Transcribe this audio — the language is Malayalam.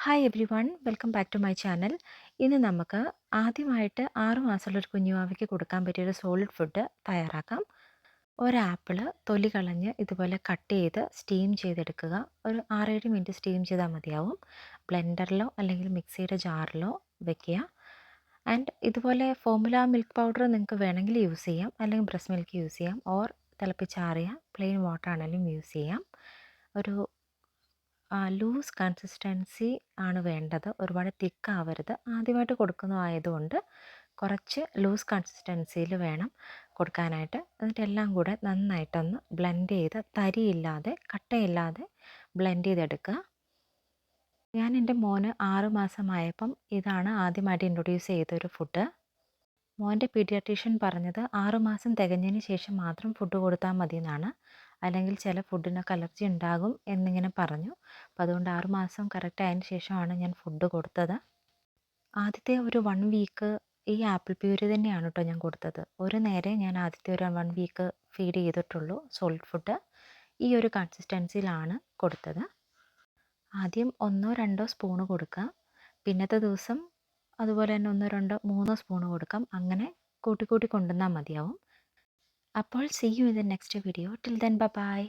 Hi everyone welcome back to my channel. ഇന്ന് നമുക്ക് ആദ്യമായിട്ട് 6 മാസമുള്ള ഒരു കുഞ്ഞുവാവയ്ക്ക് കൊടുക്കാൻ പറ്റിയൊരു സോളിഡ് ഫുഡ് തയ്യാറാക്കാം. ഒരു ആപ്പിൾ തൊലി കളഞ്ഞ് ഇതുപോലെ കട്ട് ചെയ്ത് സ്റ്റീം ചെയ്തെടുക്കുക. ഒരു 6-7 മിനിറ്റ് സ്റ്റീം ചെയ്താൽ മതിയാവും. ബ്ലെൻഡറിലോ അല്ലെങ്കിൽ മിക്സിയുടെ ജാറിലോ വെക്കുക. ആൻഡ് ഇതുപോലെ ഫോമുല മിൽക്ക് പൗഡർ നിങ്ങൾക്ക് വേണമെങ്കിൽ യൂസ് ചെയ്യാം, അല്ലെങ്കിൽ ബ്രസ്റ്റ് മിൽക്ക് യൂസ് ചെയ്യാം, ഓർ തിളപ്പിച്ചാറിയ പ്ലെയിൻ വാട്ടർ ആണെങ്കിലും യൂസ് ചെയ്യാം. ഒരു ലൂസ് കൺസിസ്റ്റൻസി ആണ് വേണ്ടത്, ഒരുപാട് തിക്കാവരുത്. ആദ്യമായിട്ട് കൊടുക്കുന്നതായതുകൊണ്ട് കുറച്ച് ലൂസ് കൺസിസ്റ്റൻസിയിൽ വേണം കൊടുക്കാനായിട്ട്. എന്നിട്ട് എല്ലാം കൂടെ നന്നായിട്ടൊന്ന് ബ്ലെൻഡ് ചെയ്ത് തരിയില്ലാതെ കട്ടയില്ലാതെ ബ്ലെൻഡ് ചെയ്തെടുക്കുക. ഞാൻ എൻ്റെ മോന് 6 മാസമായപ്പം ഇതാണ് ആദ്യമായിട്ട് ഇൻട്രൊഡ്യൂസ് ചെയ്തൊരു ഫുഡ്. മോൻ്റെ പീഡിയാട്രീഷ്യൻ പറഞ്ഞത് 6 മാസം തികഞ്ഞതിന് ശേഷം മാത്രം ഫുഡ് കൊടുത്താൽ മതി എന്നാണ്, അല്ലെങ്കിൽ ചില ഫുഡിനൊക്കെ അലർജി ഉണ്ടാകും എന്നിങ്ങനെ പറഞ്ഞു. അപ്പോൾ അതുകൊണ്ട് 6 മാസം കറക്റ്റ് ആയതിന് ശേഷമാണ് ഞാൻ ഫുഡ് കൊടുത്തത്. ആദ്യത്തെ ഒരു 1 വീക്ക് ഈ ആപ്പിൾ പ്യൂരി തന്നെയാണ് കേട്ടോ ഞാൻ കൊടുത്തത്. ഒരു നേരെ ഞാൻ ആദ്യത്തെ ഒരു 1 വീക്ക് ഫീഡ് ചെയ്തിട്ടുള്ളൂ സോളിഡ് ഫുഡ്. ഈ ഒരു കൺസിസ്റ്റൻസിയിലാണ് കൊടുത്തത്. ആദ്യം 1-2 സ്പൂണ് കൊടുക്കുക, പിന്നത്തെ ദിവസം അതുപോലെ തന്നെ 1-2-3 സ്പൂണ് കൊടുക്കാം. അങ്ങനെ കൂട്ടി കൊണ്ടുവന്നാൽ മതിയാവും. അപ്പോൾ see you in the next video. Till then by.